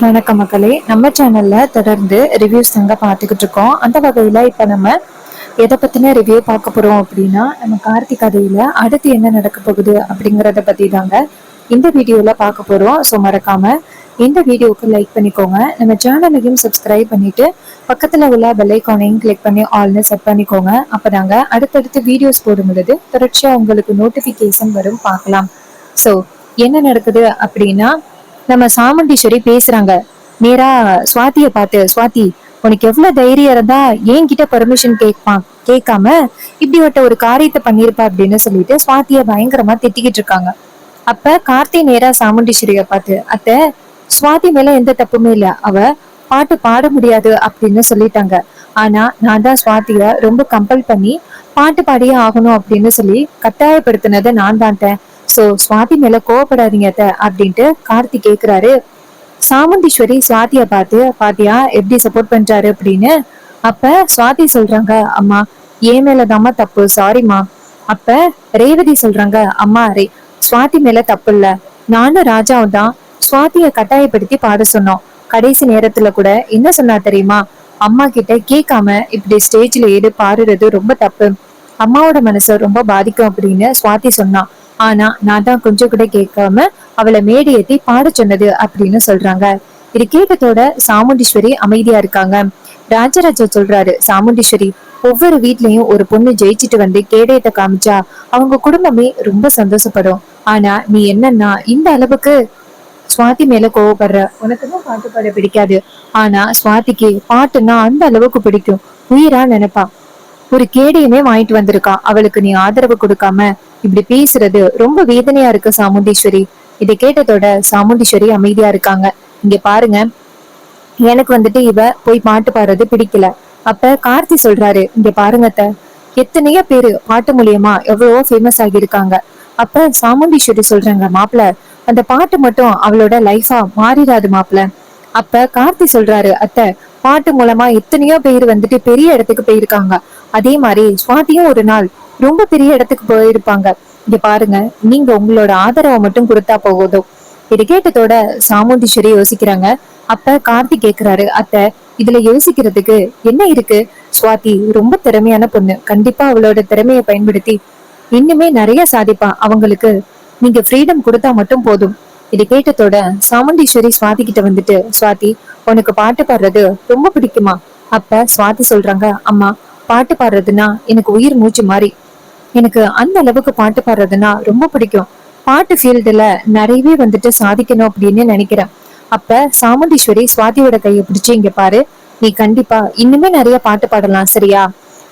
வணக்கம் மக்களே. நம்ம சேனல்ல தொடர்ந்து ரிவ்யூஸ் தாங்க பார்த்துக்கிட்டு இருக்கோம். அந்த வகையில இப்ப நம்ம எதை பத்தின ரிவ்யூ பார்க்க போறோம் அப்படின்னா, நம்ம கார்த்திக் கதையில அடுத்து என்ன நடக்க போகுது அப்படிங்கறத பத்தி தாங்க இந்த வீடியோல பார்க்க போறோம். ஸோ மறக்காம இந்த வீடியோவுக்கு லைக் பண்ணிக்கோங்க. நம்ம சேனலையும் சப்ஸ்கிரைப் பண்ணிட்டு பக்கத்துல உள்ள பெல் ஐகானையும் கிளிக் பண்ணி ஆல்னு செட் பண்ணிக்கோங்க. அப்பதாங்க அடுத்தடுத்து வீடியோஸ் போடும் பொழுது தொடர்ச்சியா உங்களுக்கு நோட்டிபிகேஷன் வரும், பார்க்கலாம். ஸோ என்ன நடக்குது அப்படின்னா, நம்ம சாமுண்டீஸ்வரி பேசுறாங்க நேரா சுவாதிய பார்த்து. சுவாதி, உனக்கு எவ்வளவு தைரியம் இருந்தா என்கிட்ட பெர்மிஷன் கேட்காம இப்படிப்பட்ட ஒரு காரியத்தை பண்ணிருப்ப அப்படின்னு சொல்லிட்டு சுவாதிய பயங்கரமா திட்டிக்கிட்டு இருக்காங்க. அப்ப கார்த்தி நேரா சாமுண்டீஸ்வரிய பார்த்து, அத்தை, சுவாதி மேல எந்த தப்புமே இல்ல, அவ பாட்டு பாட முடியாது அப்படின்னு சொல்லிட்டாங்க. ஆனா நான் தான் சுவாதிய ரொம்ப கம்பல் பண்ணி பாட்டு பாடியே ஆகணும் அப்படின்னு சொல்லி கட்டாயப்படுத்தினதை நான் தான். சோ சுவாதி மேல கோவப்படாதீங்க அத்தை அப்படின்ட்டு கார்த்தி கேக்குறாரு. சாமுண்டீஸ்வரி சுவாதிய பார்த்து, பாத்தியா எப்படி சப்போர்ட் பண்றாரு அப்படின்னு. அப்ப சுவாதி சொல்றாங்க, அம்மா ஏன் மேலதாம்மா தப்பு, சாரிம்மா. அப்ப ரேவதி சொல்றாங்க, அம்மா சுவாதி மேல தப்பு இல்ல, நானும் ராஜாவும் தான் சுவாதிய கட்டாயப்படுத்தி பாட சொன்னோம். கடைசி நேரத்துல கூட என்ன சொன்னா தெரியுமா, அம்மா கிட்ட கேட்காம இப்படி ஸ்டேஜ்ல ஏறி பாடுறது ரொம்ப தப்பு, அம்மாவோட மனசை ரொம்ப பாதிக்கும் அப்படின்னு சுவாதி சொன்னா. ஆனா நான் தான் கொஞ்சம் கூட கேட்காம அவளை மேடி ஏத்தி பாட சொன்னது அப்படின்னு சொல்றாங்க. இது கேட்டதோட சாமுண்டீஸ்வரி அமைதியா இருக்காங்க. ராஜராஜா சொல்றாரு, சாமுண்டீஸ்வரி, ஒவ்வொரு வீட்லயும் ஒரு பொண்ணு ஜெயிச்சுட்டு வந்து கேடயத்தை காமிச்சா அவங்க குடும்பமே ரொம்ப சந்தோஷப்படும். ஆனா நீ என்னன்னா இந்த அளவுக்கு சுவாதி மேல கோவப்படுற, உனக்குதான் பாட்டு பாட பிடிக்காது. ஆனா சுவாதிக்கு பாட்டுன்னா அந்த அளவுக்கு பிடிக்கும், உயிரா நினைப்பா. ஒரு கேடயமே வாங்கிட்டு வந்திருக்கா, அவளுக்கு நீ ஆதரவு கொடுக்காம இப்படி பேசுறது ரொம்ப வேதனையா இருக்கு சாமுண்டீஸ்வரி. இதை கேட்டதோட சாமுண்டீஸ்வரி அமைதியா இருக்காங்க. இங்க பாருங்க, எனக்கு வந்துட்டு இவ போய் பாட்டு பாடுறது பிடிக்கல. அப்ப கார்த்தி சொல்றாரு, இங்க பாருங்க அத்தை, எத்தனையோ பேரு பாட்டு மூலியமா எவ்வளவோ ஃபேமஸ் ஆகியிருக்காங்க. அப்ப சாமுண்டீஸ்வரி சொல்றாங்க, மாப்பிள்ள, அந்த பாட்டு மட்டும் அவளோட லைஃபா மாறிடாது மாப்பிள்ள. அப்ப கார்த்தி சொல்றாரு, அத்தை, பாட்டு மூலமா எத்தனையோ பேர் வந்துட்டு பெரிய இடத்துக்கு போயிருக்காங்க. அதே மாதிரி சுவாதியும் ஒரு நாள் ரொம்ப பெரிய இடத்துக்கு போயிருப்பாங்க. இங்க பாருங்க, நீங்க உங்களோட ஆதரவை மட்டும் கொடுத்தா போகுதும். இது கேட்டதோட சாமுண்டீஸ்வரி யோசிக்கிறாங்க. அப்ப கார்த்தி கேக்குறாரு, அத்தை, இதுல யோசிக்கிறதுக்கு என்ன இருக்கு, சுவாதி ரொம்ப திறமையான பொண்ணு, கண்டிப்பா அவளோட திறமையை பயன்படுத்தி இன்னுமே நிறைய சாதிப்பா, அவங்களுக்கு நீங்க ஃப்ரீடம் கொடுத்தா மட்டும் போதும். இது கேட்டதோட சாமுண்டீஸ்வரி சுவாதி கிட்ட வந்துட்டு, சுவாதி, உனக்கு பாட்டு பாடுறது ரொம்ப பிடிக்குமா? அப்ப சுவாதி சொல்றாங்க, அம்மா, பாட்டு பாடுறதுன்னா எனக்கு உயிர் மூச்சு மாதிரி, எனக்கு அந்த அளவுக்கு பாட்டு பாடுறதுன்னா ரொம்ப பிடிக்கும். பாட்டு ஃபீல்டுல நிறையவே வந்துட்டு சாதிக்கணும் அப்படின்னு நினைக்கிறேன். அப்ப சாமுண்டீஸ்வரி சுவாதியோட கையை பிடிச்சு, இங்க பாரு, நீ கண்டிப்பா இன்னுமே நிறைய பாட்டு பாடலாம், சரியா?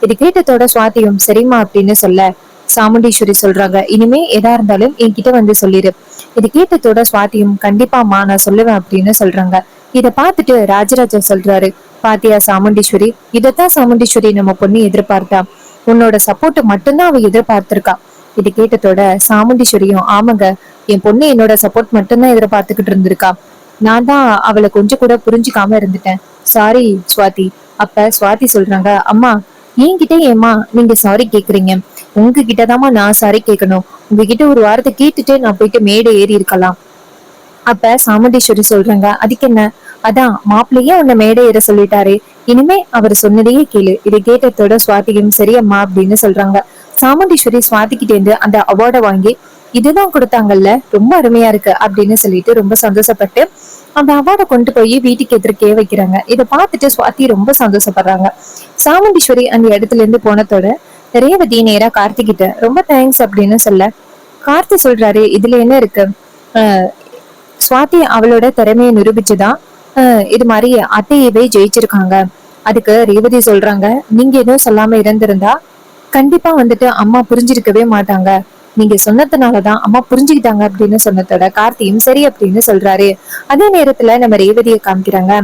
இது கேட்டதோட சுவாதியும் சரிம்மா அப்படின்னு சொல்ல, சாமுண்டீஸ்வரி சொல்றாங்க, இனிமே எதா இருந்தாலும் என்கிட்ட வந்து சொல்லிடு. இது கேட்டதோட சுவாதியும் கண்டிப்பாமா நான் சொல்லுவேன் அப்படின்னு சொல்றாங்க. இத பார்த்துட்டு ராஜராஜா சொல்றாரு, பாத்தியா சாமுண்டீஸ்வரி, இதத்தான் சாமுண்டீஸ்வரி நம்ம பொண்ணு எதிர்பார்த்தா, உன்னோட சப்போர்ட் மட்டும்தான் அவ எதிர்பார்த்திருக்கா. இது கேட்டதோட சாமுண்டீஸ்வரியும், ஆமாங்க, என் பொண்ணு என்னோட சப்போர்ட் மட்டும்தான் எதிர்பார்த்துக்கிட்டு இருந்திருக்கா, நான் தான் அவளை கொஞ்சம் கூட புரிஞ்சுக்காம இருந்துட்டேன், சாரி சுவாதி. அப்ப சுவாதி சொல்றாங்க, அம்மா, என்கிட்ட ஏமா நீங்க சாரி கேக்குறீங்க, உங்ககிட்டதாம்மா நான் சாரி கேட்கணும். உங்ககிட்ட ஒரு வாரத்தை கேட்டுட்டு நான் போயிட்டு மேடை ஏறி இருக்கலாம். அப்ப சாமுண்டீஸ்வரி சொல்றாங்க, அதுக்கு என்ன, அதான் மாப்பிள்ளையே உன்னை மேடை ஏற சொல்லிட்டாரு, இனிமே அவர் சொன்னதையே கேளு. இதை கேட்டதோட சுவாதியும் சரி அம்மா அப்படின்னு சொல்றாங்க. சாமுண்டீஸ்வரி சுவாதி கிட்ட இருந்து அந்த அவார்டை வாங்கி, இதுதான் கொடுத்தாங்கல்ல, ரொம்ப அருமையா இருக்கு அப்படின்னு சொல்லிட்டு ரொம்ப சந்தோஷப்பட்டு அந்த அவார்டை கொண்டு போய் வீட்டுக்கு எதிர்க்கே வைக்கிறாங்க. இதை பார்த்துட்டு சுவாதி ரொம்ப சந்தோஷப்படுறாங்க. சாமுண்டீஸ்வரி அந்த இடத்துல இருந்து போனதோட ரேவதி நேரா கார்த்திகிட்ட ரொம்ப தேங்க்ஸ் அப்படின்னு சொல்ல, கார்த்தி சொல்றாரு, இதுல என்ன இருக்கு, சுவாதி அவளோட திறமையை நிரூபிச்சுதான் இது மாதிரி அத்தையவே ஜெயிச்சிருக்காங்க. அதுக்கு ரேவதி சொல்றாங்க, நீங்க எதுவும் சொல்லாம இருந்திருந்தா கண்டிப்பா வந்துட்டு அம்மா புரிஞ்சிருக்கவே மாட்டாங்க, நீங்க சொன்னதுனாலதான் அம்மா புரிஞ்சுக்கிட்டாங்க அப்படின்னு சொன்னதோட கார்த்தியும் சரி அப்படின்னு சொல்றாரு. அதே நேரத்துல நம்ம ரேவதியை காமிக்கிறாங்க.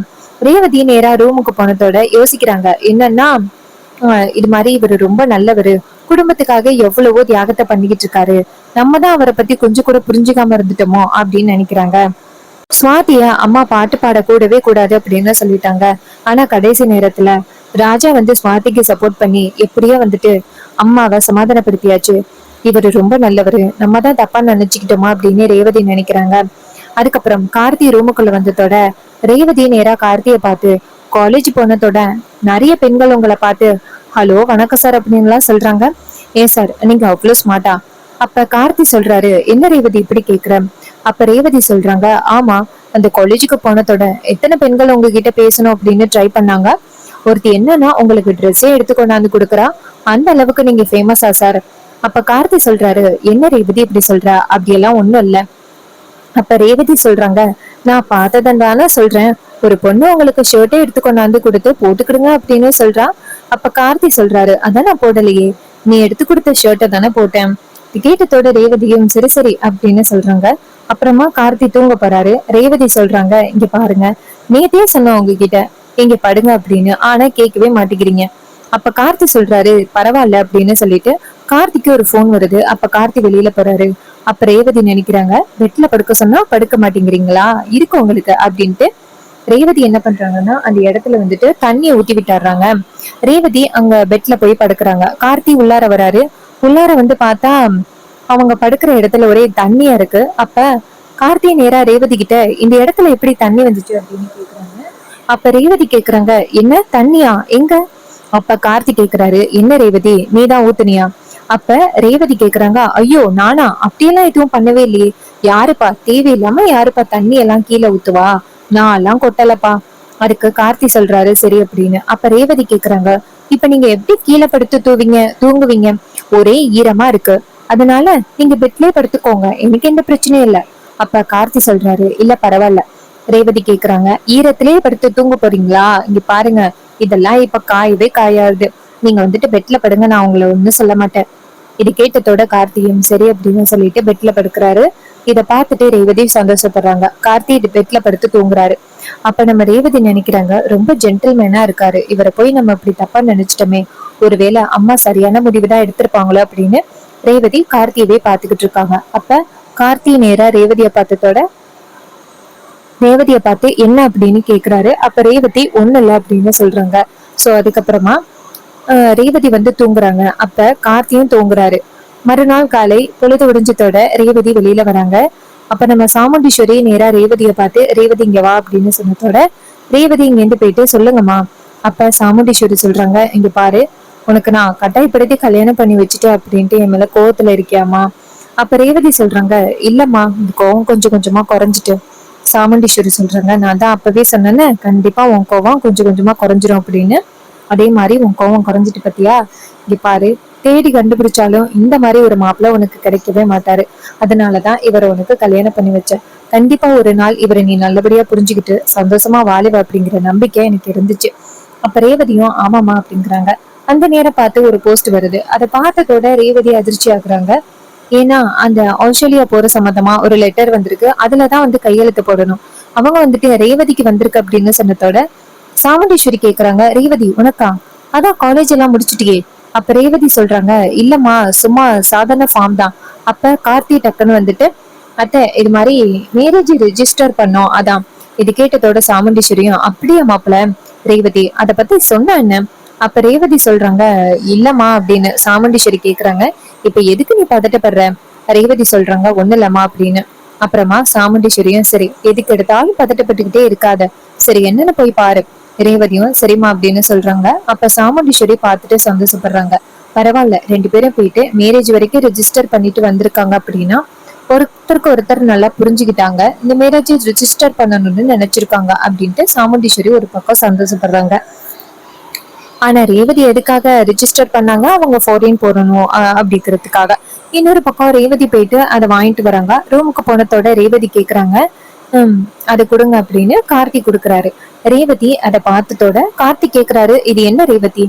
ரேவதி நேரா ரூமுக்கு போனதோட யோசிக்கிறாங்க, என்னன்னா இது மாதிரி இவரு ரொம்ப நல்லவரு, குடும்பத்துக்காக எவ்வளவோ தியாகத்தை பண்ணிக்கிட்டு இருக்காரு, நம்ம தான் அவரை பத்தி கொஞ்சம் கூட புரிஞ்சுக்காம இருந்துட்டோமோ அப்படின்னு நினைக்கிறாங்க. சுவாதிய அம்மா பாட்டு பாட கூடவே கூடாது அப்படின்னு சொல்லிட்டாங்க. ஆனா கடைசி நேரத்துல ராஜா வந்து சுவாதிக்கு சப்போர்ட் பண்ணி எப்படியோ வந்துட்டு அம்மாவை சமாதானப்படுத்தியாச்சு. இவரு ரொம்ப நல்லவரு, நம்ம தான் தப்பா நினைச்சுக்கிட்டோமா அப்படின்னு ரேவதி நினைக்கிறாங்க. அதுக்கப்புறம் கார்த்தி ரூமுக்குள்ள வந்ததோட ரேவதி நேரா கார்த்தியை பார்த்து, காலேஜ் போனதோட நிறைய பெண்கள் உங்களை பார்த்து ஹலோ வணக்கம் சார் அப்படின்லாம் சொல்றாங்க. ஏன் சார் நீங்க அவ்வளவு ஸ்மார்ட்டா? அப்ப கார்த்தி சொல்றாரு, என்ன ரேவதி இப்படி கேக்குற? அப்ப ரேவதி சொல்றாங்க, ஆமா, அந்த காலேஜுக்கு போனதோட எத்தனை பெண்கள் உங்ககிட்ட பேசணும் அப்படின்னு ட்ரை பண்ணாங்க. ஒருத்தி என்னன்னா உங்களுக்கு ட்ரெஸ்ஸே எடுத்து கொண்டாந்து கொடுக்குறா. அந்த அளவுக்கு நீங்க ஃபேமஸா சார்? அப்ப கார்த்தி சொல்றாரு, என்ன ரேவதி இப்படி சொல்ற? அப்படியெல்லாம் ஒண்ணும் இல்ல. அப்ப ரேவதி சொல்றாங்க, நான் பார்த்ததான சொல்றேன். ஒரு பொண்ணு உங்களுக்கு ஷர்ட்டே எடுத்து கொண்டாந்து கொடுத்து போட்டுக்கிடுங்க அப்படின்னு சொல்றா. அப்ப கார்த்தி சொல்றாரு, அதான் நான் போடலையே, நீ எடுத்து கொடுத்த ஷர்ட்டை தானே போட்டேன். கேட்டத்தோட ரேவதியும் சரி சரி அப்படின்னு சொல்றாங்க. அப்புறமா கார்த்தி தூங்க போறாரு. ரேவதி சொல்றாங்க, இங்க பாருங்க, நேத்தே சொன்னேன் உங்ககிட்ட இங்க படுங்க அப்படின்னு, ஆனா கேட்கவே மாட்டேங்கிறீங்க. அப்ப கார்த்தி சொல்றாரு, பரவாயில்ல அப்படின்னு சொல்லிட்டு கார்த்திக்கு ஒரு போன் வருது. அப்ப கார்த்தி வெளியில போறாரு. அப்ப ரேவதி நினைக்கிறாங்க, பெட்ல படுக்க சொன்னா படுக்க மாட்டேங்கிறீங்களா, இருக்கு உங்களுக்கு அப்படின்ட்டு ரேவதி என்ன பண்றாங்கன்னா அந்த இடத்துல வந்துட்டு தண்ணியை ஊத்தி விட்டுறாங்க. ரேவதி அங்க பெட்ல போய் படுக்கிறாங்க. கார்த்தி உள்ளார வராரு. உள்ளார வந்து பார்த்தா அவங்க படுக்கிற இடத்துல ஒரே தண்ணியா இருக்கு. அப்ப கார்த்தி நேரா ரேவதி கிட்ட, இந்த இடத்துல எப்படி தண்ணி வந்துச்சு அப்படின்னு கேக்குறாங்க. அப்ப ரேவதி கேக்குறாங்க, என்ன தண்ணியா எங்க? அப்ப கார்த்தி கேக்குறாரு, என்ன ரேவதி நீதான் ஊத்துனியா? அப்ப ரேவதி கேக்குறாங்க, ஐயோ நானா? அப்படியெல்லாம் எதுவும் பண்ணவே இல்லையே. யாருப்பா தேவையில்லாம யாருப்பா தண்ணி எல்லாம் கீழே ஊத்துவா? நான் எல்லாம் கொட்டலப்பா. அதுக்கு கார்த்தி சொல்றாரு சரி அப்படின்னு. அப்ப ரேவதி கேக்குறாங்க, இப்ப நீங்க எப்படி கீழே படுத்து தூங்குவீங்க? ஒரே ஈரமா இருக்கு, அதனால நீங்க பெட்லயே படுத்துக்கோங்க, எனக்கு எந்த பிரச்சனையும் இல்ல. அப்ப கார்த்தி சொல்றாரு, இல்ல பரவாயில்ல. ரேவதி கேக்குறாங்க, ஈரத்திலேயே படுத்து தூங்க போறீங்களா? இங்க பாருங்க, இதெல்லாம் இப்ப காயவே காயாது. நீங்க வந்துட்டு பெட்ல படுங்க, நான் உங்களை ஒண்ணும் சொல்ல மாட்டேன். இது கேட்டதோட கார்த்தியும் சரி அப்படின்னு சொல்லிட்டு பெட்ல படுக்கிறாரு. இத பார்த்துட்டு ரேவதி சந்தோஷப்படுறாங்க. கார்த்தி இது பெட்ல படுத்து தூங்குறாரு. அப்ப நம்ம ரேவதி நினைக்கிறாங்க, ரொம்ப ஜென்டில்மேனா இருக்காரு, இவரை போய் நம்ம இப்படி தப்பா நினைச்சிட்டோமே, ஒருவேளை அம்மா சரியான முடிவுதான் எடுத்திருப்பாங்களோ அப்படின்னு ரேவதி கார்த்தியவே பாத்துக்கிட்டு இருக்காங்க. அப்ப கார்த்தி நேரா ரேவதிய பார்த்து என்ன அப்படின்னு கேக்குறாரு. அப்ப ரேவதி ஒண்ணு இல்ல அப்படின்னு சொல்றாங்க. சோ அதுக்கப்புறமா ரேவதி வந்து தூங்குறாங்க. அப்ப கார்த்தியும் தூங்குறாரு. மறுநாள் காலை பொழுது விடிஞ்சதோட ரேவதி வெளியில வராங்க. அப்ப நம்ம சாமுண்டீஸ்வரி நேரா ரேவதிய பார்த்து, ரேவதி இங்க வா அப்படின்னு சொன்னதோட ரேவதி இங்க இருந்து போயிட்டு, சொல்லுங்கம்மா. அப்ப சாமுண்டீஸ்வரி சொல்றாங்க, இங்க பாரு, உனக்கு நான் கட்டாயப்படுத்தி கல்யாணம் பண்ணி வச்சுட்டேன் அப்படின்ட்டு என் மேல கோவத்துல இருக்கியாமா? அப்ப ரேவதி சொல்றாங்க, இல்லம்மா, இந்த கோவம் கொஞ்சம் கொஞ்சமா குறைஞ்சிட்டு. சாமுண்டீஸ்வரி சொல்றாங்க, நான் தான் அப்பவே சொன்னேன்னு, கண்டிப்பா உன் கோவம் கொஞ்சம் கொஞ்சமா குறைஞ்சிரும் அப்படின்னு. அதே மாதிரி உன் கோவம் குறைஞ்சிட்டு பத்தியா? இங்க பாரு, தேடி கண்டுபிடிச்சாலும் இந்த மாதிரி ஒரு மாப்பிள்ள உனக்கு கிடைக்கவே மாட்டாரு. அதனாலதான் இவரை உனக்கு கல்யாணம் பண்ணி வச்சேன். கண்டிப்பா ஒரு நாள் இவரை நீ நல்லபடியா புரிஞ்சுக்கிட்டு சந்தோஷமா வாழுவ அப்படிங்கிற நம்பிக்கை எனக்கு இருந்துச்சு. அப்ப ரேவதியும் ஆமாமா அப்படிங்கிறாங்க. அந்த நேரம் பார்த்து ஒரு போஸ்ட் வருது. அதை பார்த்ததோட ரேவதி அதிர்ச்சி ஆகுறாங்க. ஏன்னா அந்த ஆஸ்திரேலியா போற சம்பந்தமா ஒரு லெட்டர் வந்திருக்கு. அதுலதான் வந்து கையெழுத்து போடணும். அவங்க வந்துட்டு ரேவதிக்கு வந்திருக்கு அப்படின்னு சொன்னதோட சாமுண்டீஸ்வரி கேக்குறாங்க, ரேவதி உனக்கா? அதான் காலேஜ் எல்லாம் முடிச்சிட்டியே? அப்ப ரேவதி சொல்றாங்க, இல்லம்மா, சும்மா சாதாரண ஃபார்ம் தான். அப்ப கார்த்தி டக்குன்னு வந்துட்டு, அத்தை இது மாதிரி மேரேஜ் ரெஜிஸ்டர் பண்ணோம், அதான். இது கேட்டதோட சாமுண்டீஸ்வரியும், அப்படியே மாப்பிள்ள ரேவதி அத பத்தி சொன்ன என்ன? அப்ப ரேவதி சொல்றாங்க, இல்லம்மா அப்படின்னு. சாமுண்டீஸ்வரி கேக்குறாங்க, இப்ப எதுக்கு நீ பதட்டப்படுற? ரேவதி சொல்றாங்க, ஒண்ணு இல்லம்மா அப்படின்னு. அப்புறமா சாமுண்டீஸ்வரியும், சரி எதுக்கு எடுத்தாலும் பதட்டப்பட்டுக்கிட்டே இருக்காத, சரி என்னன்னு போய் பாரு. ரேவதியும் சரிம்மா அப்படின்னு சொல்றாங்க. அப்ப சாமுண்டீஸ்வரி பார்த்துட்டு சந்தோஷப்படுறாங்க. பரவாயில்ல, ரெண்டு பேரும் போயிட்டு மேரேஜ் வரைக்கும் ரெஜிஸ்டர் பண்ணிட்டு வந்திருக்காங்க அப்படின்னா ஒருத்தருக்கு ஒருத்தர் நல்லா புரிஞ்சுக்கிட்டாங்க, இந்த மேரேஜ் ரெஜிஸ்டர் பண்ணணும்னு நினைச்சிருக்காங்க அப்படின்ட்டு சாமுண்டீஸ்வரி ஒரு பக்கம் சந்தோஷப்படுறாங்க. ஆனா ரேவதி எதுக்காக ரிஜிஸ்டர் பண்ணாங்க? அவங்க ஃபாரின் போறணும் அப்படிங்கிறதுக்காக. இன்னொரு பக்கம் ரேவதி போயிட்டு அதை வாங்கிட்டு வராங்க. ரூமுக்கு போனதோட ரேவதி கேக்குறாங்க, அதை கொடுங்க அப்படின்னு கார்த்தி கொடுக்குறாரு. ரேவதி அதை பார்த்ததோட கார்த்தி கேக்குறாரு, இது என்ன ரேவதி?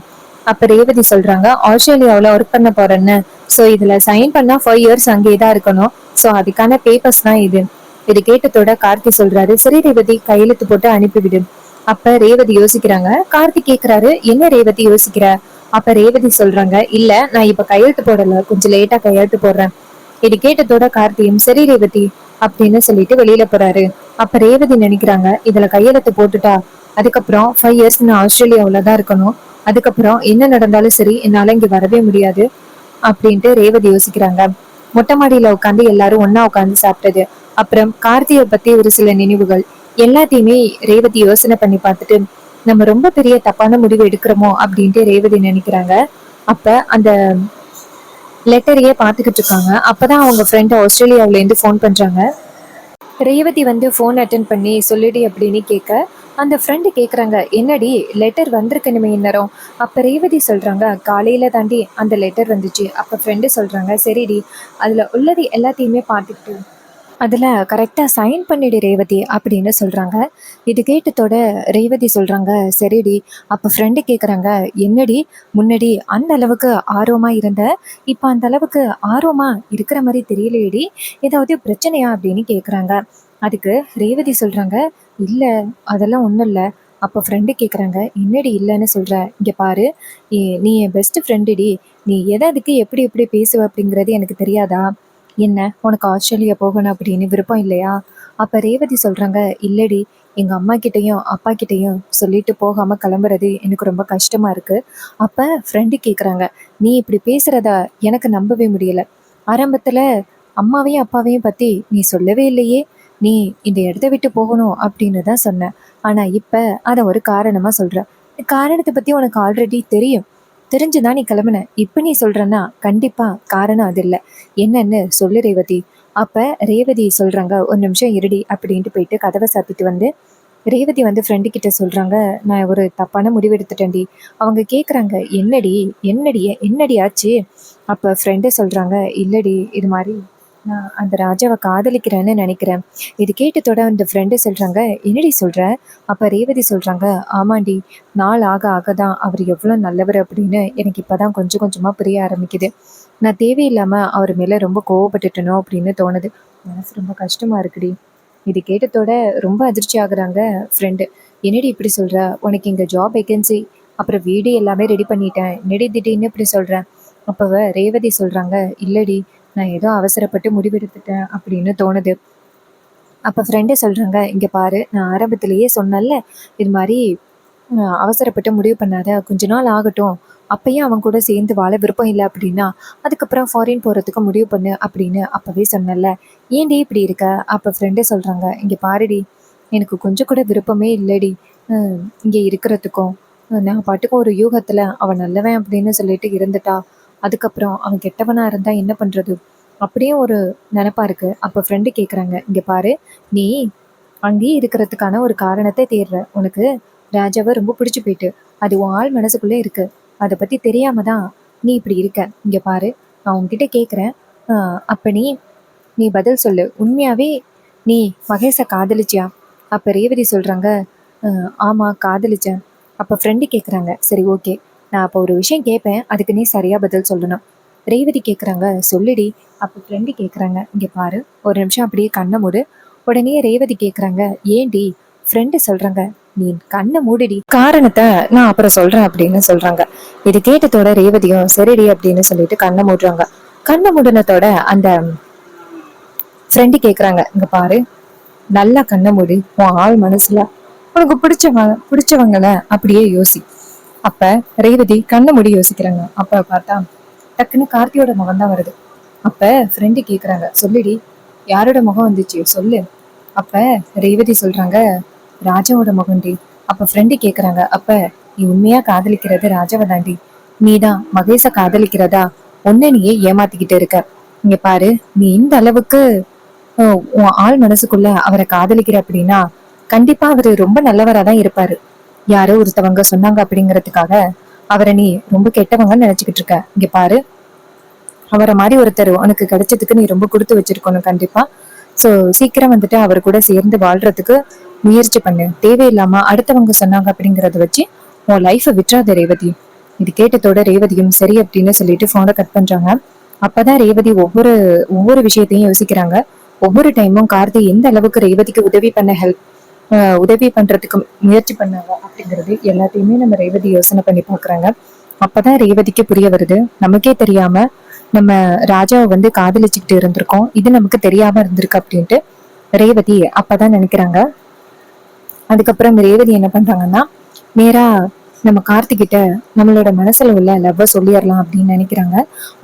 அப்ப ரேவதி சொல்றாங்க, ஆஸ்திரேலியாவில ஒர்க் பண்ண போறேன்னு. சோ இதுல சைன் பண்ணா 5 இயர்ஸ் அங்கேதான் இருக்கணும். சோ அதுக்கான பேப்பர்ஸ் தான் இது. இது கேட்டதோட கார்த்தி சொல்றாரு, சரி ரேவதி கையெழுத்து போட்டு அனுப்பிவிடு. அப்ப ரேவதி யோசிக்கிறாங்க. கார்த்தி கேக்குறாரு, என்ன ரேவதி யோசிக்கிற? அப்ப ரேவதி சொல்றாங்க, இல்ல நான் இப்ப கையெழுத்து போடல, கொஞ்சம் லேட்டா கையெழுத்து போடுறேன். இது கேட்டதோட கார்த்தியும் சரி ரேவதி அப்படின்னு சொல்லிட்டு வெளியில போறாரு. அப்ப ரேவதி நினைக்கிறாங்க, இதுல கையெழுத்து போட்டுட்டா அதுக்கப்புறம் 5 இயர்ஸ் நான் ஆஸ்திரேலியாவிலதான் இருக்கணும். அதுக்கப்புறம் என்ன நடந்தாலும் சரி என்னால இங்க வரவே முடியாது அப்படின்ட்டு ரேவதி யோசிக்கிறாங்க. மொட்டை மாடியில உட்காந்து எல்லாரும் ஒன்னா உட்காந்து சாப்பிட்டது. அப்புறம் கார்த்தியை பத்தி ஒரு சில நினைவுகள் எல்லாத்தையுமே ரேவதி யோசனை பண்ணி பார்த்துட்டு நம்ம ரொம்ப பெரிய தப்பான முடிவு எடுக்கிறோமோ அப்படின்ட்டு ரேவதி நினைக்கிறாங்க. அப்ப அந்த லெட்டரையே பாத்துக்கிட்டு இருக்காங்க. அப்பதான் அவங்க ஃப்ரெண்ட் ஆஸ்திரேலியாவில இருந்து ஃபோன் பண்றாங்க. ரேவதி வந்து ஃபோன் அட்டன் பண்ணி சொல்லிடி அப்படின்னு கேட்க, அந்த ஃப்ரெண்டு கேட்குறாங்க, என்னடி லெட்டர் வந்திருக்கணுமே இந்நேரம். அப்போ ரேவதி சொல்கிறாங்க, காலையில் தாண்டி அந்த லெட்டர் வந்துச்சு. அப்போ ஃப்ரெண்டு சொல்கிறாங்க, சரிடி அதில் உள்ளது எல்லாத்தையுமே பார்த்துக்கிட்டு அதில் கரெக்டாக சைன் பண்ணிடு ரேவதி அப்படின்னு சொல்கிறாங்க. இது கேட்டதோட ரேவதி சொல்கிறாங்க, சரிடி. அப்போ ஃப்ரெண்டு கேட்குறாங்க, என்னடி முன்னாடி அந்த அளவுக்கு ஆர்வமாக இருந்த, இப்போ அந்த அளவுக்கு ஆர்வமாக இருக்கிற மாதிரி தெரியலையேடி, ஏதாவது பிரச்சனையா அப்படின்னு கேட்குறாங்க. அதுக்கு ரேவதி சொல்கிறாங்க, இல்லை அதெல்லாம் ஒன்றும் இல்லை. அப்போ ஃப்ரெண்டு கேட்குறாங்க, என்னடி இல்லைன்னு சொல்கிற, இங்கே பாரு, நீ என் பெஸ்ட் ஃப்ரெண்டுடி, நீ எதுக்கு எப்படி எப்படி பேசுவ அப்படிங்கிறது எனக்கு தெரியாதா, என்ன உனக்கு ஆஸ்திரேலியா போகணும் அப்படின்னு விருப்பம் இல்லையா? அப்போ ரேவதி சொல்கிறாங்க, இல்லடி, எங்கள் அம்மா கிட்டேயும் அப்பா கிட்டேயும் சொல்லிட்டு போகாமல் கிளம்புறது எனக்கு ரொம்ப கஷ்டமாக இருக்குது. அப்போ ஃப்ரெண்டு கேட்குறாங்க, நீ இப்படி பேசுகிறத எனக்கு நம்பவே முடியலை. ஆரம்பத்தில் அம்மாவையும் அப்பாவையும் பற்றி நீ சொல்லவே இல்லையே, நீ இந்த இடத்த விட்டு போகணும் அப்படின்னு தான் சொன்ன. ஆனால் இப்போ அதை ஒரு காரணமாக சொல்கிற. காரணத்தை பற்றி உனக்கு ஆல்ரெடி தெரியும், தெரிஞ்சுதான் நீ கிளம்புன. இப்போ நீ சொல்கிறன்னா கண்டிப்பாக காரணம் அது இல்லை. என்னன்னு சொல்லு ரேவதி. அப்போ ரேவதி சொல்கிறாங்க, ஒரு நிமிஷம் இருடி அப்படின்ட்டு போயிட்டு கதவை சாத்திட்டு வந்து ரேவதி வந்து ஃப்ரெண்டு கிட்ட சொல்கிறாங்க, நான் ஒரு தப்பான முடிவு எடுத்துட்டேன்டி. அவங்க கேட்குறாங்க, என்னடி என்னடி என்னடி ஆச்சு? அப்போ ஃப்ரெண்டு சொல்கிறாங்க, இல்லடி இது மாதிரி நான் அந்த ராஜாவை காதலிக்கிறேன்னு நினைக்கிறேன். இது கேட்டதோட அந்த ஃப்ரெண்டு சொல்கிறாங்க, என்னடி சொல்கிற? அப்போ ரேவதி சொல்கிறாங்க, ஆமாண்டி, நாள் ஆக ஆக தான் அவர் எவ்வளோ நல்லவர் அப்படின்னு எனக்கு இப்போ தான் கொஞ்சம் கொஞ்சமாக புரிய ஆரம்பிக்குது. நான் தேவையில்லாமல் அவர் மேலே ரொம்ப கோவப்பட்டுட்டனோ அப்படின்னு தோணுது. மனசு ரொம்ப கஷ்டமாக இருக்குடி. இது கேட்டதோட ரொம்ப அதிர்ச்சி ஆகுறாங்க ஃப்ரெண்டு. என்னடி இப்படி சொல்கிற? உனக்கு இங்கே ஜாப் வேகன்சி அப்புறம் வீடு எல்லாமே ரெடி பண்ணிட்டேன், என்னடி திடீர்னு இப்படி சொல்கிறேன்? அப்போ ரேவதி சொல்கிறாங்க, இல்லடி, நான் ஏதோ அவசரப்பட்டு முடிவெடுத்துட்டேன் அப்படின்னு தோணுது. அப்போ ஃப்ரெண்டே சொல்கிறாங்க, இங்கே பாரு, நான் ஆரம்பத்திலேயே சொன்னேன்ல, இது மாதிரி அவசரப்பட்டு முடிவு பண்ணாத, கொஞ்ச நாள் ஆகட்டும், அப்பயும் அவன் கூட சேர்ந்து வாழ விருப்பம் இல்லை அப்படின்னா அதுக்கப்புறம் ஃபாரின் போகிறதுக்கு முடிவு பண்ணு அப்படின்னு அப்போவே சொன்னல, ஏன்டி இப்படி இருக்க? அப்போ ஃப்ரெண்டே சொல்கிறாங்க, இங்கே பாருடி, எனக்கு கொஞ்சம் கூட விருப்பமே இல்லடி இங்கே இருக்கிறதுக்கும். நான் பாட்டுக்கு ஒரு யூகத்தில் அவன் நல்லவன் அப்படின்னு சொல்லிட்டு இருந்துட்டா, அதுக்கப்புறம் அவன் கெட்டவனாக இருந்தால் என்ன பண்ணுறது, அப்படியே ஒரு நினப்பா இருக்குது. அப்போ ஃப்ரெண்டு கேட்குறாங்க, இங்கே பாரு, நீ அங்கேயே இருக்கிறதுக்கான ஒரு காரணத்தை தேடுற, உனக்கு ராஜாவை ரொம்ப பிடிச்சி போயிட்டு அது உன் ஆள் மனசுக்குள்ளே இருக்குது, அதை பற்றி தெரியாம தான் நீ இப்படி இருக்க. இங்கே பாரு, நான் உன்கிட்ட கேட்குறேன், அப்போ நீ நீ பதில் சொல்லு, உண்மையாகவே நீ மகேஷை காதலிச்சியா? அப்போ ரேவதி சொல்கிறாங்க, ஆமாம் காதலிச்சேன். அப்போ ஃப்ரெண்டு கேட்குறாங்க, சரி ஓகே, நான் அப்போ ஒரு விஷயம் கேட்பேன், அதுக்கு நீ சரியாக பதில் சொல்லணும். ரேவதி கேட்குறாங்க, சொல்லுடி. அப்போ ஃப்ரெண்டு கேட்குறாங்க, இங்கே பாரு, ஒரு நிமிஷம் அப்படியே கண்ணை மூடு. உடனே ரேவதி கேட்குறாங்க, ஏன்டி? ஃப்ரெண்டு சொல்கிறாங்க, நீ கண்ணை மூடுடி, காரணத்தை நான் அப்புறம் சொல்கிறேன் அப்படின்னு சொல்கிறாங்க. இது கேட்டதோட ரேவதியும் சரிடி அப்படின்னு சொல்லிட்டு கண்ணை மூடுறாங்க. கண்ணை மூடினத்தோட அந்த ஃப்ரெண்டு கேட்குறாங்க, இங்கே பாரு, நல்லா கண்ணை மூடி, உன் ஆள் மனசுல உனக்கு பிடிச்சவங்களை அப்படியே யோசி. அப்ப ரேவதி கண்ணை மூடி யோசிக்கிறாங்க. அப்ப பார்த்தா டக்குன்னு கார்த்தியோட முகம் தான் வருது. அப்ப ஃப்ரெண்டு கேக்குறாங்க, சொல்லுடி, யாரோட முகம் வந்துச்சு சொல்லு. அப்ப ரேவதி சொல்றாங்க, ராஜாவோட முகம்டி. அப்ப ஃப்ரெண்டு கேக்குறாங்க, அப்ப நீ உண்மையா காதலிக்கிறது ராஜாவை தாண்டி, நீதான் மகேஷ காதலிக்கிறதா ஒன்ன நீயே ஏமாத்திக்கிட்டு இருக்க. இங்க பாரு, நீ இந்த அளவுக்கு உன் ஆள் மனசுக்குள்ள அவரை காதலிக்கிற அப்படின்னா கண்டிப்பா அவரு ரொம்ப நல்லவரா தான் இருப்பாரு. யாரோ ஒருத்தவங்க சொன்னாங்க அப்படிங்கறதுக்காக அவரை நீ ரொம்ப கெட்டவங்கன்னு நினைச்சுக்கிட்டு இருக்க. இங்க பாரு, அவரை மாதிரி ஒருத்தர் உனக்கு கிடைச்சதுக்கு நீ ரொம்ப கொடுத்து வச்சிருக்கணும் கண்டிப்பா. சோ சீக்கிரம் வந்துட்டு அவர் கூட சேர்ந்து வாழ்றதுக்கு முயற்சி பண்ணு. தேவையில்லாம அடுத்தவங்க சொன்னாங்க அப்படிங்கறத வச்சு உன் லைஃபை விட்டுறாத ரேவதி. இது கேட்டதோட ரேவதியும் சரி அப்படின்னு சொல்லிட்டு போனை கட் பண்றாங்க. அப்பதான் ரேவதி ஒவ்வொரு ஒவ்வொரு விஷயத்தையும் யோசிக்கிறாங்க. ஒவ்வொரு டைமும் கார்த்தி எந்த அளவுக்கு ரேவதிக்கு உதவி பண்றதுக்கு முயற்சி பண்ணாங்க அப்படிங்கிறது எல்லாத்தையுமே நம்ம ரேவதி யோசனை பண்ணி பாக்குறாங்க. அப்பதான் ரேவதிக்கு புரிய வருது, நமக்கே தெரியாம நம்ம ராஜாவை வந்து காதலிச்சுக்கிட்டு இருந்திருக்கோம், இது நமக்கு தெரியாம இருந்திருக்கு அப்படின்ட்டு ரேவதி அப்பதான் நினைக்கிறாங்க. அதுக்கப்புறம் ரேவதி என்ன பண்றாங்கன்னா, நேரா நம்ம கார்த்திகிட்ட நம்மளோட மனசுல உள்ள லவ்வ சொல்லிடலாம் அப்படின்னு நினைக்கிறாங்க.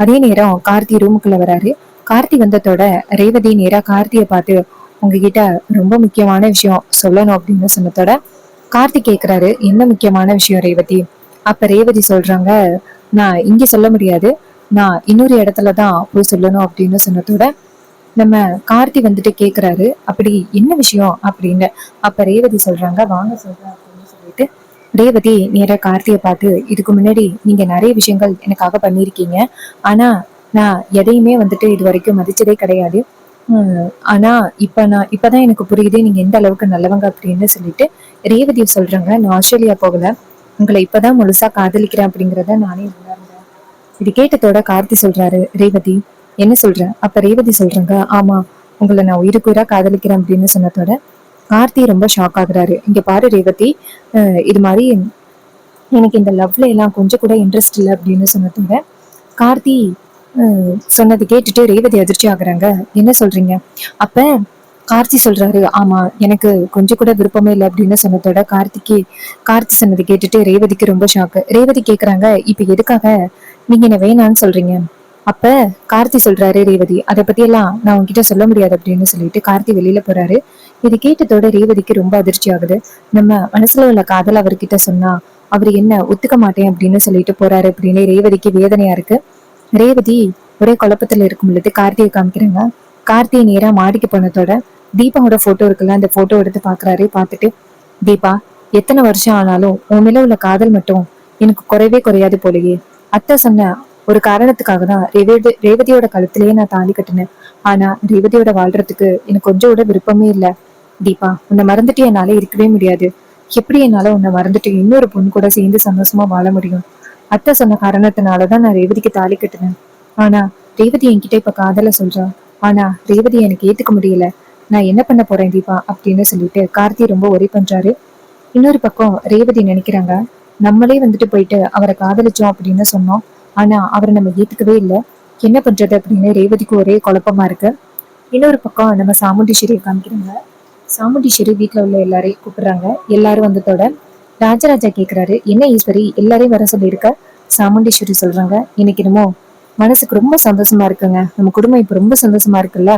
அதே நேரம் கார்த்தி ரூமுக்குள்ள வராரு. கார்த்தி வந்ததோட ரேவதி நேரா கார்த்தியை பார்த்து, உங்ககிட்ட ரொம்ப முக்கியமான விஷயம் சொல்லணும் அப்படின்னு சொன்னதோட கார்த்திக் கேக்குறாரு, என்ன முக்கியமான விஷயம் ரேவதி? அப்ப ரேவதி சொல்றாங்க, நான் இங்க சொல்ல முடியாது, நான் இன்னொரு இடத்துலதான் போய் சொல்லணும் அப்படின்னு சொன்னதோட நம்ம கார்த்தி வந்துட்டு கேக்குறாரு, அப்படி என்ன விஷயம் அப்படின்னு. அப்ப ரேவதி சொல்றாங்க, வாங்க சொல்றேன் அப்படின்னு சொல்லிட்டு ரேவதி நேரா கார்த்தியை பார்த்து, இதுக்கு முன்னாடி நீங்க நிறைய விஷயங்கள் எனக்காக பண்ணியிருக்கீங்க, ஆனா நான் எதையுமே வந்துட்டு இது வரைக்கும் மதிச்சதே கிடையாது. ஆனா இப்பதான் எனக்கு புரியுது நீங்க எந்த அளவுக்கு நல்லவங்க அப்படின்னு சொல்லிட்டு ரேவதி சொல்றாங்க, நான் ஆஸ்திரேலியா போகல, உங்களை இப்பதான் முழுசா காதலிக்கிறேன் அப்படிங்கிறத நானே உணர்ந்தேன். இது கேட்டதோட கார்த்தி சொல்றாரு, ரேவதி என்ன சொல்ற? அப்ப ரேவதி சொல்றாங்க, ஆமா, உங்களை நான் உயிருக்குயிரா காதலிக்கிறேன் அப்படின்னு சொன்னதோட கார்த்தி ரொம்ப ஷாக் ஆகுறாரு. இங்க பாரு ரேவதி, இது மாதிரி எனக்கு இந்த லவ்ல எல்லாம் கொஞ்சம் கூட இன்ட்ரெஸ்ட் இல்லை அப்படின்னு சொன்னதோட கார்த்தி சொன்னது கேட்டுட்டு ரேவதி அதிர்ச்சி ஆகுறாங்க. என்ன சொல்றீங்க? அப்ப கார்த்தி சொல்றாரு, ஆமா, எனக்கு கொஞ்சம் கூட விருப்பமே இல்லை அப்படின்னு சொன்னதோட கார்த்தி சொன்னது கேட்டுட்டு ரேவதிக்கு ரொம்ப ஷாக்கு. ரேவதி கேக்குறாங்க, இப்ப எதுக்காக நீங்க என்ன வேணான்னு சொல்றீங்க? அப்ப கார்த்தி சொல்றாரு, ரேவதி அதை பத்தி எல்லாம் நான் உங்ககிட்ட சொல்ல முடியாது அப்படின்னு சொல்லிட்டு கார்த்தி வெளியில போறாரு. இது கேட்டதோட ரேவதிக்கு ரொம்ப அதிர்ச்சி ஆகுது. நம்ம மனசுல உள்ள காதல் அவர்கிட்ட சொன்னா அவர் என்ன ஒத்துக்க மாட்டேன் அப்படின்னு சொல்லிட்டு போறாரு அப்படின்னு ரேவதிக்கு வேதனையா இருக்கு. ரேவதி ஒரே குழப்பத்துல இருக்கும் பொழுது கார்த்தியை காமிக்கிறாங்க. கார்த்தியை நேரா மாடிக்கு போனதோட தீபாவோட போட்டோ இருக்குல்ல, அந்த போட்டோ எடுத்து பாக்குறாரு. பார்த்துட்டு, தீபா, எத்தனை வருஷம் ஆனாலும் உன் மேல உள்ள காதல் மட்டும் எனக்கு குறையவே குறையாது போலயே. அத்தை சொன்ன ஒரு காரணத்துக்காக தான் ரேவதியோட கழுத்திலேயே நான் தாலி கட்டினேன். ஆனா ரேவதியோட வாழ்றதுக்கு எனக்கு கொஞ்சம் கூட விருப்பமே இல்லை. தீபா, உன்னை மறந்துட்டு என்னால இருக்கவே முடியாது. எப்படி என்னால உன்னை மறந்துட்டு இன்னொரு பொண்ணு கூட சேர்ந்து சந்தோஷமா வாழ முடியும்? அத்தை சொன்ன காரணத்தினாலதான் நான் ரேவதிக்கு தாலி கட்டினேன். ஆனா ரேவதி என்கிட்ட இப்ப காதல சொல்றா. ஆனா ரேவதி எனக்கு ஏத்துக்க முடியல. நான் என்ன பண்ண போறேன் தீபா அப்படின்னு சொல்லிட்டு கார்த்தி ரொம்ப ஒரே பண்றாரு. இன்னொரு பக்கம் ரேவதி நினைக்கிறாங்க, நம்மளே வந்துட்டு போயிட்டு அவரை காதலிச்சோம் அப்படின்னு சொன்னோம், ஆனா அவரை நம்ம ஏத்துக்கவே இல்லை, என்ன பண்றது அப்படின்னு ரேவதிக்கு ஒரே குழப்பமா இருக்கு. இன்னொரு பக்கம் நம்ம சாமுண்டீஸ்வரியை காமிக்கிறாங்க. சாமுண்டீஸ்வரி வீட்டுல உள்ள எல்லாரையும் கூப்பிடுறாங்க. எல்லாரும் வந்ததோட ராஜராஜா கேக்குறாரு, என்ன ஈஸ்வரி எல்லாரையும் வர சொல்லியிருக்க? சாமுண்டீஸ்வரி சொல்றாங்க, எனக்கு என்னமோ மனசுக்கு ரொம்ப சந்தோஷமா இருக்குங்க, நம்ம குடும்பம் இப்ப ரொம்ப சந்தோஷமா இருக்குல்ல,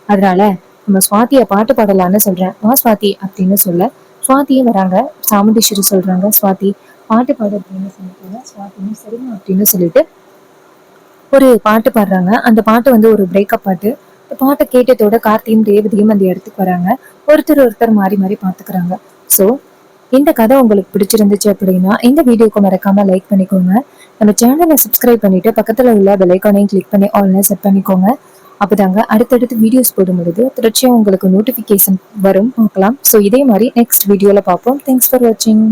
அதனால நம்ம சுவாதிய பாட்டு பாடலான்னு சொல்றேன், வா சுவாதி அப்படின்னு சொல்ல சுவாதியும் வராங்க. சாமுண்டீஸ்வரி சொல்றாங்க, சுவாதி பாட்டு பாடு அப்படின்னு சொல்லிட்டு சுவாதியும் சரிங்க அப்படின்னு சொல்லிட்டு ஒரு பாட்டு பாடுறாங்க. அந்த பாட்டு வந்து ஒரு பிரேக்கப் பாட்டு. பாட்டை கேட்டதோட கார்த்தியும் ரேவதியும் அந்த இடத்துக்கு வராங்க. ஒருத்தர் மாறி மாறி பாத்துக்கிறாங்க. சோ இந்த கதை உங்களுக்கு பிடிச்சிருந்துச்சு அப்படின்னா இந்த வீடியோக்கு மறக்காம லைக் பண்ணிக்கோங்க. நம்ம சேனலை சப்ஸ்கிரைப் பண்ணிட்டு பக்கத்துல உள்ள பெல் ஐகானையும் கிளிக் பண்ணி ஆல்னு செட் பண்ணிக்கோங்க. அப்பதாங்க அடுத்தடுத்து வீடியோஸ் போடும்பொழுது தொடர்ச்சியா உங்களுக்கு நோட்டிபிகேஷன் வரும், பார்க்கலாம். ஸோ இதே மாதிரி நெக்ஸ்ட் வீடியோல பார்ப்போம். தேங்க்ஸ் ஃபார் வாட்சிங்.